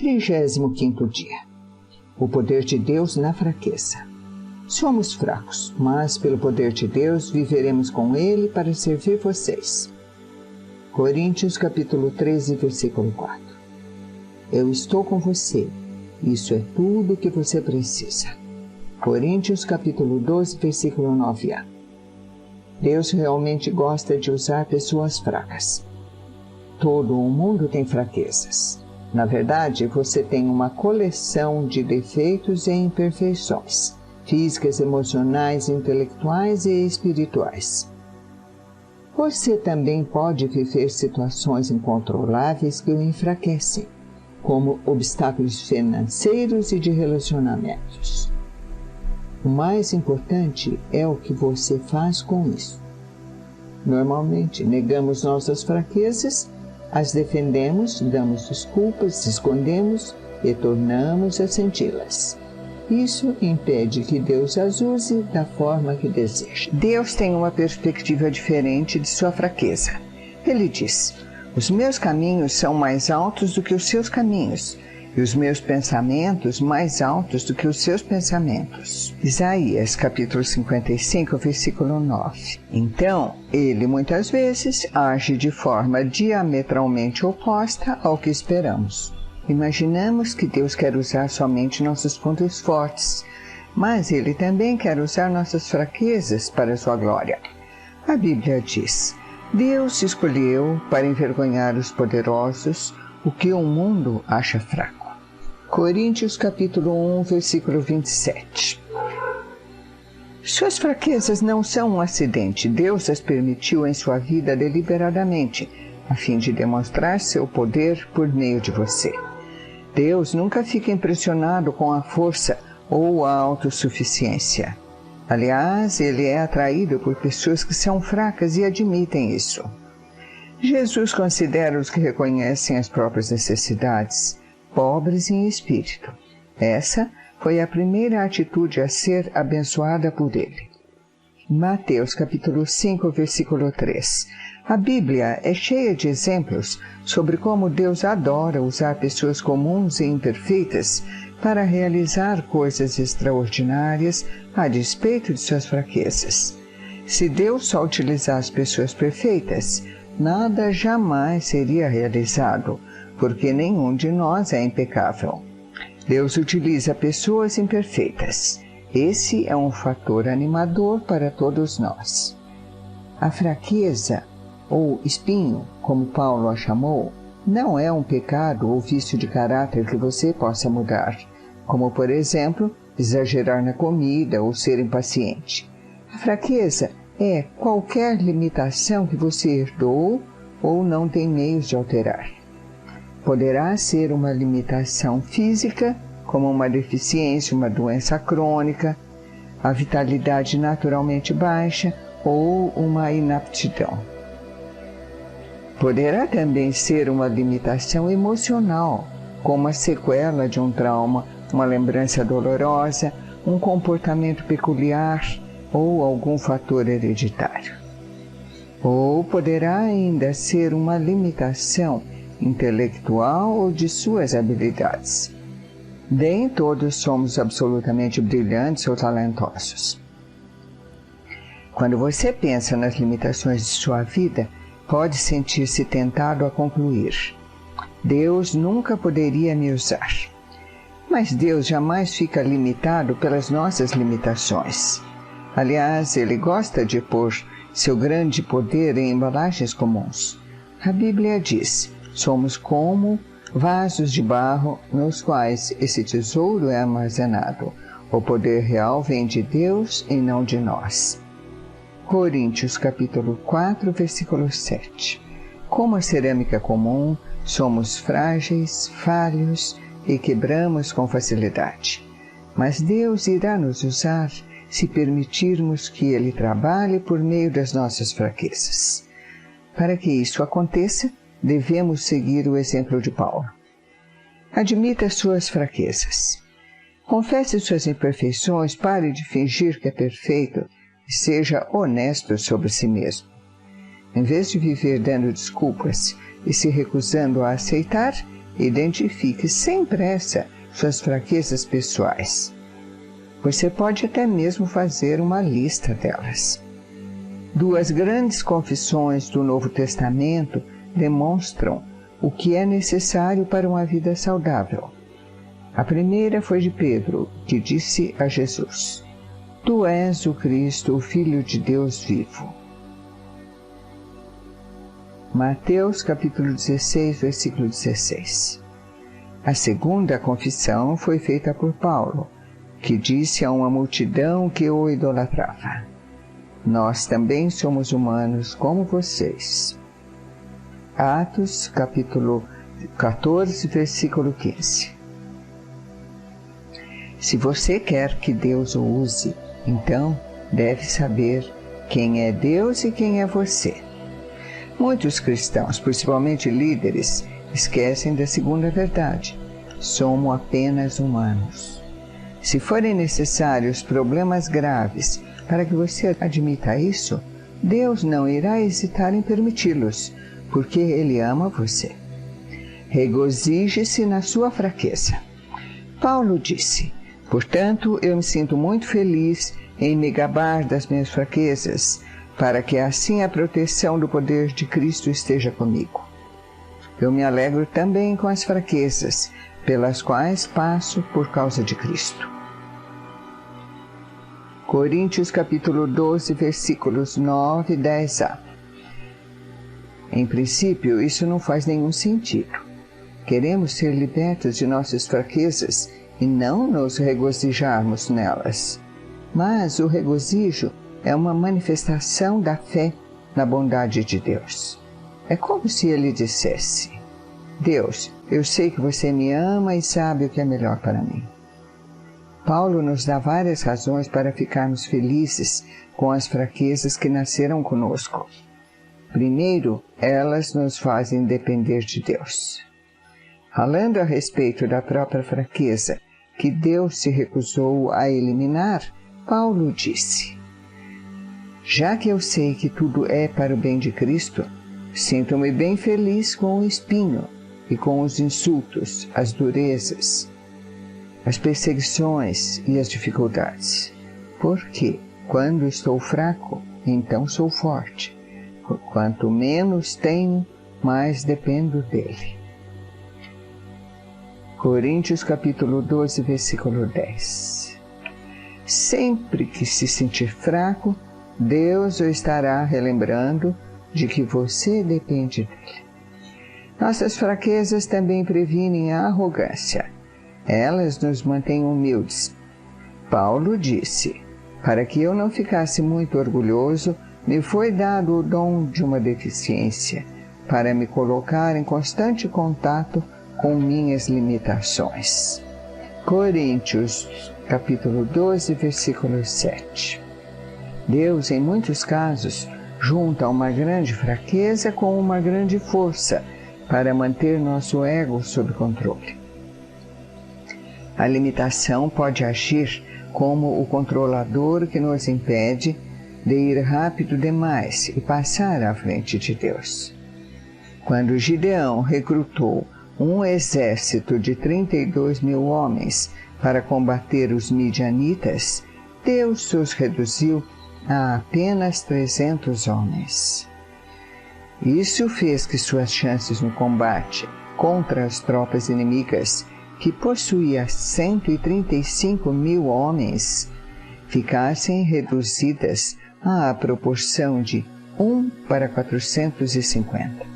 35º dia. O poder de Deus na fraqueza. Somos fracos, mas pelo poder de Deus viveremos com Ele para servir vocês. Coríntios capítulo 13, versículo 4. Eu estou com você. Isso é tudo o que você precisa. Coríntios capítulo 12, versículo 9a. Deus realmente gosta de usar pessoas fracas. Todo o mundo tem fraquezas. Na verdade, você tem uma coleção de defeitos e imperfeições, físicas, emocionais, intelectuais e espirituais. Você também pode viver situações incontroláveis que o enfraquecem, como obstáculos financeiros e de relacionamentos. O mais importante é o que você faz com isso. Normalmente, negamos nossas fraquezas, as defendemos, damos desculpas, escondemos e tornamos a senti-las. Isso impede que Deus as use da forma que deseja. Deus tem uma perspectiva diferente de sua fraqueza. Ele diz: os meus caminhos são mais altos do que os seus caminhos, e os meus pensamentos mais altos do que os seus pensamentos. Isaías, capítulo 55, versículo 9. Então, ele muitas vezes age de forma diametralmente oposta ao que esperamos. Imaginamos que Deus quer usar somente nossos pontos fortes, mas Ele também quer usar nossas fraquezas para a sua glória. A Bíblia diz: Deus escolheu para envergonhar os poderosos o que o mundo acha fraco. Coríntios capítulo 1, versículo 27. Suas fraquezas não são um acidente. Deus as permitiu em sua vida deliberadamente, a fim de demonstrar seu poder por meio de você. Deus nunca fica impressionado com a força ou a autossuficiência. Aliás, Ele é atraído por pessoas que são fracas e admitem isso. Jesus considera os que reconhecem as próprias necessidades pobres em espírito. Essa foi a primeira atitude a ser abençoada por Ele. Mateus capítulo 5, versículo 3. A Bíblia é cheia de exemplos sobre como Deus adora usar pessoas comuns e imperfeitas para realizar coisas extraordinárias a despeito de suas fraquezas. Se Deus só utilizasse pessoas perfeitas, nada jamais seria realizado, porque nenhum de nós é impecável. Deus utiliza pessoas imperfeitas. Esse é um fator animador para todos nós. A fraqueza, ou espinho, como Paulo a chamou, não é um pecado ou vício de caráter que você possa mudar, como, por exemplo, exagerar na comida ou ser impaciente. A fraqueza é qualquer limitação que você herdou ou não tem meios de alterar. Poderá ser uma limitação física, como uma deficiência, uma doença crônica, a vitalidade naturalmente baixa ou uma inaptidão. Poderá também ser uma limitação emocional, como a sequela de um trauma, uma lembrança dolorosa, um comportamento peculiar ou algum fator hereditário. Ou poderá ainda ser uma limitação intelectual ou de suas habilidades. Nem todos somos absolutamente brilhantes ou talentosos. Quando você pensa nas limitações de sua vida, pode sentir-se tentado a concluir: Deus nunca poderia me usar. Mas Deus jamais fica limitado pelas nossas limitações. Aliás, Ele gosta de pôr seu grande poder em embalagens comuns. A Bíblia diz: somos como vasos de barro nos quais esse tesouro é armazenado. O poder real vem de Deus e não de nós. Coríntios capítulo 4, versículo 7. Como a cerâmica comum, somos frágeis, falhos e quebramos com facilidade. Mas Deus irá nos usar se permitirmos que Ele trabalhe por meio das nossas fraquezas. Para que isso aconteça, devemos seguir o exemplo de Paulo. Admita suas fraquezas. Confesse suas imperfeições, pare de fingir que é perfeito e seja honesto sobre si mesmo. Em vez de viver dando desculpas e se recusando a aceitar, Identifique sem pressa suas fraquezas pessoais. Você pode até mesmo fazer uma lista delas. 2 grandes confissões do Novo Testamento demonstram o que é necessário para uma vida saudável. A primeira foi de Pedro, que disse a Jesus: Tu és o Cristo, o Filho de Deus vivo. Mateus capítulo 16, versículo 16. A segunda confissão foi feita por Paulo, que disse a uma multidão que o idolatrava: Nós também somos humanos como vocês. Atos capítulo 14, versículo 15. Se você quer que Deus o use, então deve saber quem é Deus e quem é você. Muitos cristãos, principalmente líderes, esquecem da segunda verdade: somos apenas humanos. Se forem necessários problemas graves para que você admita isso, Deus não irá hesitar em permiti-los, porque Ele ama você. Regozije-se na sua fraqueza. Paulo disse: Portanto, eu me sinto muito feliz em me gabar das minhas fraquezas, para que assim a proteção do poder de Cristo esteja comigo. Eu me alegro também com as fraquezas, pelas quais passo por causa de Cristo. Coríntios capítulo 12, versículos 9 e 10a. Em princípio, isso não faz nenhum sentido. Queremos ser libertos de nossas fraquezas e não nos regozijarmos nelas. Mas o regozijo é uma manifestação da fé na bondade de Deus. É como se ele dissesse: Deus, eu sei que você me ama e sabe o que é melhor para mim. Paulo nos dá várias razões para ficarmos felizes com as fraquezas que nasceram conosco. Primeiro, elas nos fazem depender de Deus. Falando a respeito da própria fraqueza, que Deus se recusou a eliminar, Paulo disse: Já que eu sei que tudo é para o bem de Cristo, sinto-me bem feliz com o espinho e com os insultos, as durezas, as perseguições e as dificuldades. Porque, quando estou fraco, então sou forte. Quanto menos tenho, mais dependo dele. Coríntios capítulo 12, versículo 10. Sempre que se sentir fraco, Deus o estará relembrando de que você depende dele. Nossas fraquezas também previnem a arrogância. Elas nos mantêm humildes. Paulo disse: Para que eu não ficasse muito orgulhoso, me foi dado o dom de uma deficiência, para me colocar em constante contato com minhas limitações. Coríntios, capítulo 12, versículo 7. Deus, em muitos casos, junta uma grande fraqueza com uma grande força para manter nosso ego sob controle. A limitação pode agir como o controlador que nos impede de ir rápido demais e passar à frente de Deus. Quando Gideão recrutou um exército de 32.000 homens para combater os midianitas, Deus os reduziu a apenas 300 homens. Isso fez que suas chances no combate contra as tropas inimigas, que possuía 135.000 homens, ficassem reduzidas à proporção de 1 para 450.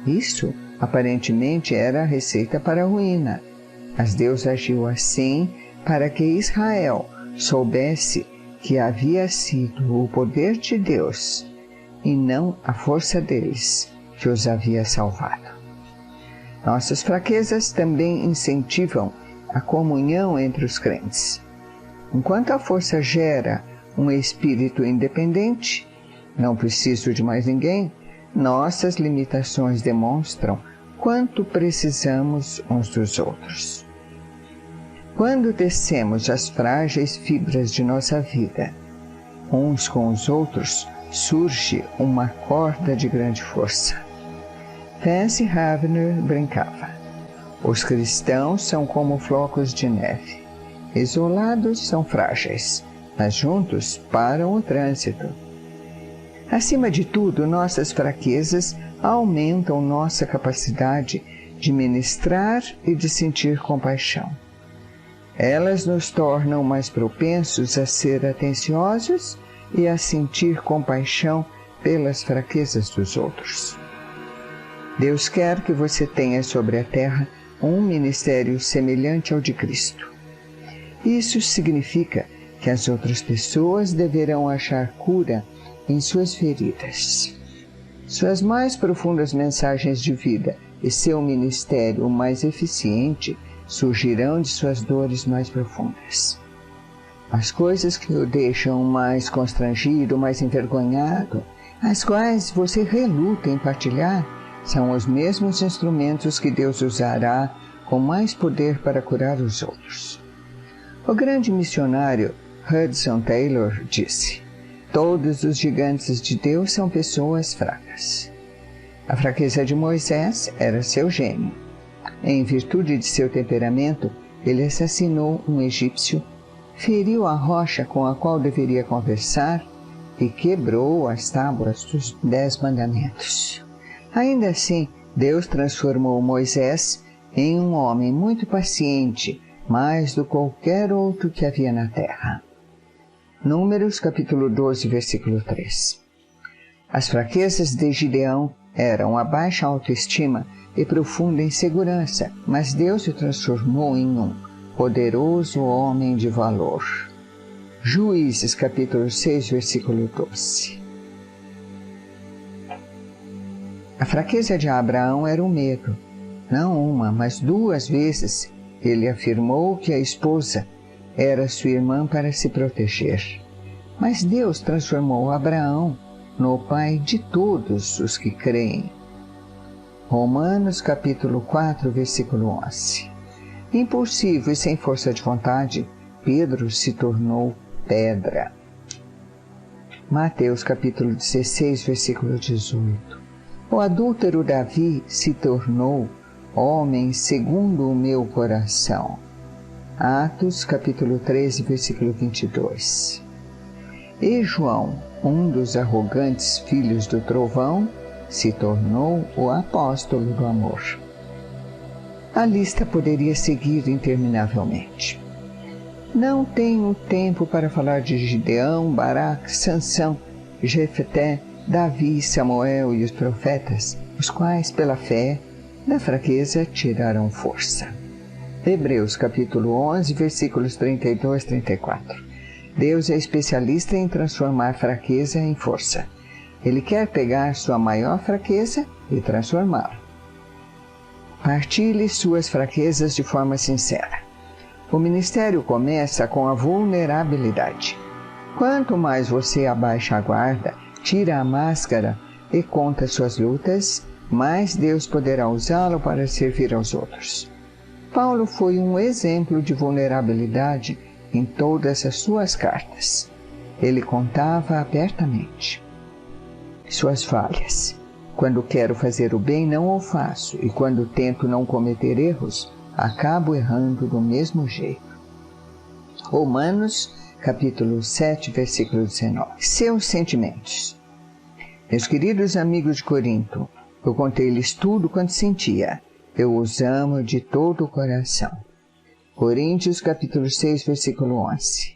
Isso, aparentemente, era a receita para a ruína, mas Deus agiu assim para que Israel soubesse que havia sido o poder de Deus e não a força deles que os havia salvado. Nossas fraquezas também incentivam a comunhão entre os crentes. Enquanto a força gera um espírito independente, não preciso de mais ninguém, nossas limitações demonstram quanto precisamos uns dos outros. Quando tecemos as frágeis fibras de nossa vida, uns com os outros, surge uma corda de grande força. Vance Havner brincava: Os cristãos são como flocos de neve. Isolados são frágeis, mas juntos param o trânsito. Acima de tudo, nossas fraquezas aumentam nossa capacidade de ministrar e de sentir compaixão. Elas nos tornam mais propensos a ser atenciosos e a sentir compaixão pelas fraquezas dos outros. Deus quer que você tenha sobre a terra um ministério semelhante ao de Cristo. Isso significa que as outras pessoas deverão achar cura em suas feridas. Suas mais profundas mensagens de vida e seu ministério mais eficiente surgirão de suas dores mais profundas. As coisas que o deixam mais constrangido, mais envergonhado, as quais você reluta em partilhar, são os mesmos instrumentos que Deus usará com mais poder para curar os outros. O grande missionário Hudson Taylor disse: todos os gigantes de Deus são pessoas fracas. A fraqueza de Moisés era seu gênio. Em virtude de seu temperamento, ele assassinou um egípcio, feriu a rocha com a qual deveria conversar e quebrou as tábuas dos 10 mandamentos. Ainda assim, Deus transformou Moisés em um homem muito paciente, mais do que qualquer outro que havia na terra. Números capítulo 12, versículo 3. As fraquezas de Gideão eram a baixa autoestima e profunda insegurança, mas Deus o transformou em um poderoso homem de valor. Juízes capítulo 6, versículo 12. A fraqueza de Abraão era o medo. Não uma, mas 2 vezes ele afirmou que a esposa era sua irmã para se proteger. Mas Deus transformou Abraão no pai de todos os que creem. Romanos capítulo 4, versículo 11. Impulsivo e sem força de vontade, Pedro se tornou pedra. Mateus capítulo 16, versículo 18. O adúltero Davi se tornou homem segundo o meu coração. Atos capítulo 13, versículo 22. E João, um dos arrogantes filhos do trovão, se tornou o apóstolo do amor. A lista poderia seguir interminavelmente. Não tenho tempo para falar de Gideão, Baraque, Sansão, Jefté, Davi, Samuel e os profetas, os quais, pela fé, da fraqueza tiraram força. Hebreus capítulo 11, versículos 32 e 34. Deus é especialista em transformar fraqueza em força. Ele quer pegar sua maior fraqueza e transformá-la. Partilhe suas fraquezas de forma sincera. O ministério começa com a vulnerabilidade. Quanto mais você abaixa a guarda, tira a máscara e conta suas lutas, mais Deus poderá usá-lo para servir aos outros. Paulo foi um exemplo de vulnerabilidade em todas as suas cartas. Ele contava abertamente suas falhas. Quando quero fazer o bem, não o faço, e quando tento não cometer erros, acabo errando do mesmo jeito. Romanos, capítulo 7, versículo 19. Seus sentimentos. Meus queridos amigos de Corinto, eu contei-lhes tudo quanto sentia. Eu os amo de todo o coração. Coríntios, capítulo 6, versículo 11.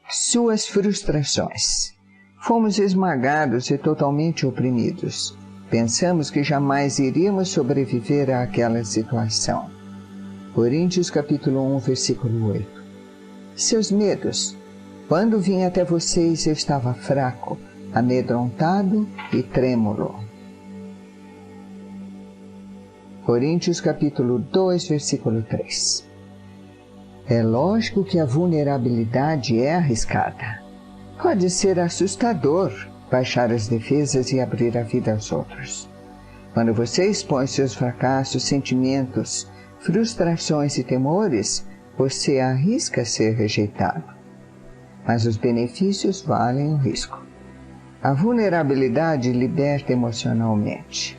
Suas frustrações. Fomos esmagados e totalmente oprimidos. Pensamos que jamais iríamos sobreviver àquela situação. Coríntios, capítulo 1, versículo 8. Seus medos. Quando vim até vocês, eu estava fraco, amedrontado e trêmulo. Coríntios capítulo 2, versículo 3. É lógico que a vulnerabilidade é arriscada. Pode ser assustador baixar as defesas e abrir a vida aos outros. Quando você expõe seus fracassos, sentimentos, frustrações e temores, você arrisca ser rejeitado. Mas os benefícios valem o risco. A vulnerabilidade liberta emocionalmente.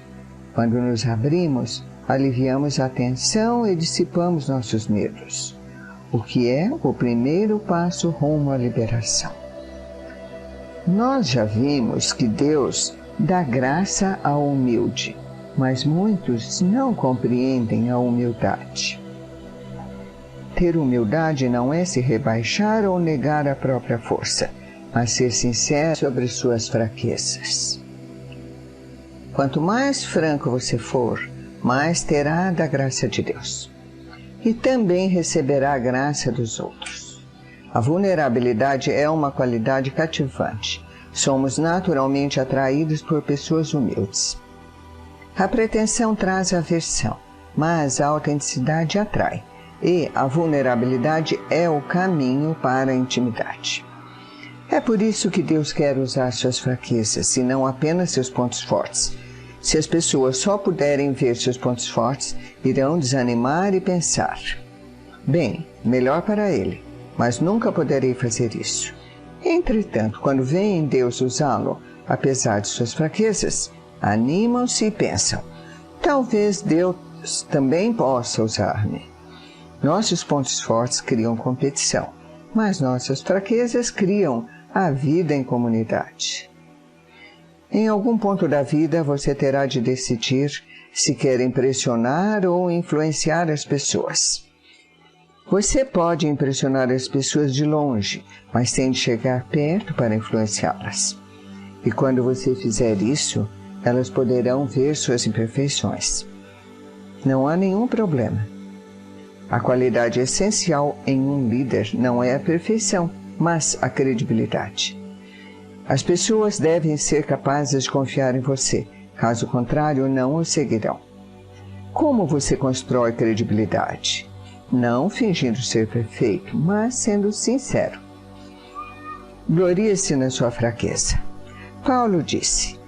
Quando nos abrimos, aliviamos a tensão e dissipamos nossos medos, o que é o primeiro passo rumo à liberação. Nós já vimos que Deus dá graça ao humilde, mas muitos não compreendem a humildade. Ter humildade não é se rebaixar ou negar a própria força, mas ser sincero sobre suas fraquezas. Quanto mais franco você for, mais terá da graça de Deus. E também receberá a graça dos outros. A vulnerabilidade é uma qualidade cativante. Somos naturalmente atraídos por pessoas humildes. A pretensão traz aversão, mas a autenticidade atrai. E a vulnerabilidade é o caminho para a intimidade. É por isso que Deus quer usar suas fraquezas, e não apenas seus pontos fortes. Se as pessoas só puderem ver seus pontos fortes, irão desanimar e pensar: bem, melhor para ele, mas nunca poderei fazer isso. Entretanto, quando veem Deus usá-lo, apesar de suas fraquezas, animam-se e pensam: talvez Deus também possa usar-me. Nossos pontos fortes criam competição, mas nossas fraquezas criam a vida em comunidade. Em algum ponto da vida, você terá de decidir se quer impressionar ou influenciar as pessoas. Você pode impressionar as pessoas de longe, mas tem de chegar perto para influenciá-las. E quando você fizer isso, elas poderão ver suas imperfeições. Não há nenhum problema. A qualidade essencial em um líder não é a perfeição, mas a credibilidade. As pessoas devem ser capazes de confiar em você, caso contrário, não o seguirão. Como você constrói credibilidade? Não fingindo ser perfeito, mas sendo sincero. Glorie-se na sua fraqueza. Paulo disse: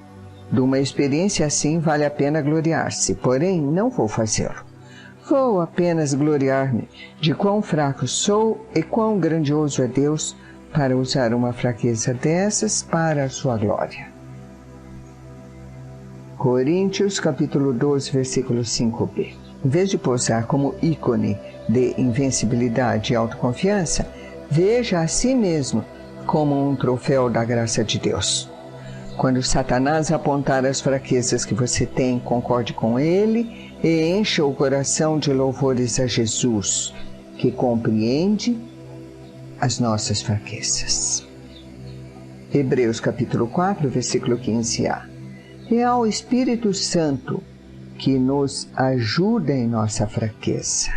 de uma experiência assim vale a pena gloriar-se, porém não vou fazê-lo. Vou apenas gloriar-me de quão fraco sou e quão grandioso é Deus para usar uma fraqueza dessas para a sua glória. Coríntios, capítulo 12, versículo 5b. Em vez de posar como ícone de invencibilidade e autoconfiança, veja a si mesmo como um troféu da graça de Deus. Quando Satanás apontar as fraquezas que você tem, concorde com ele e encha o coração de louvores a Jesus, que compreende as nossas fraquezas. Hebreus capítulo 4, versículo 15a. É ao Espírito Santo que nos ajuda em nossa fraqueza.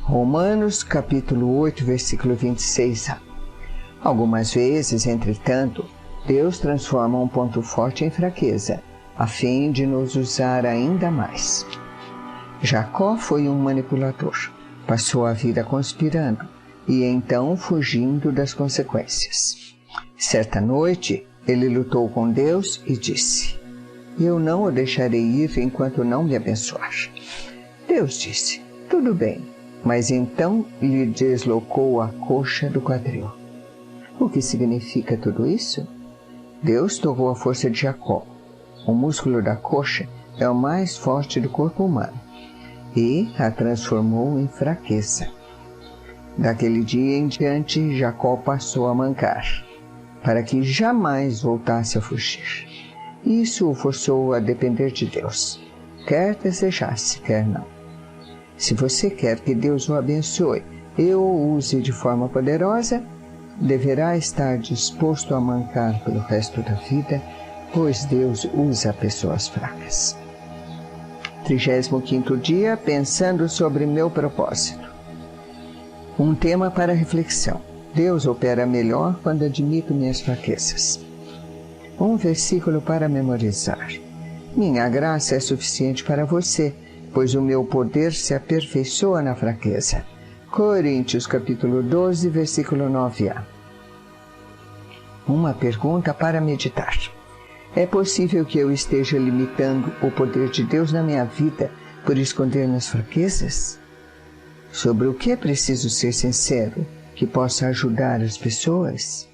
Romanos capítulo 8, versículo 26a. Algumas vezes, entretanto, Deus transforma um ponto forte em fraqueza, a fim de nos usar ainda mais. Jacó foi um manipulador, passou a vida conspirando e então fugindo das consequências. Certa noite, ele lutou com Deus e disse: eu não o deixarei ir enquanto não me abençoar. Deus disse: tudo bem, mas então lhe deslocou a coxa do quadril. O que significa tudo isso? Deus torrou a força de Jacó. O músculo da coxa é o mais forte do corpo humano e a transformou em fraqueza. Daquele dia em diante, Jacó passou a mancar, para que jamais voltasse a fugir. Isso o forçou a depender de Deus, quer desejasse, quer não. Se você quer que Deus o abençoe e o use de forma poderosa, deverá estar disposto a mancar pelo resto da vida, pois Deus usa pessoas fracas. 35º dia, pensando sobre meu propósito. Um tema para reflexão. Deus opera melhor quando admito minhas fraquezas. Um versículo para memorizar. Minha graça é suficiente para você, pois o meu poder se aperfeiçoa na fraqueza. Coríntios capítulo 12, versículo 9a. Uma pergunta para meditar. É possível que eu esteja limitando o poder de Deus na minha vida por esconder minhas fraquezas? Sobre o que é preciso ser sincero que possa ajudar as pessoas?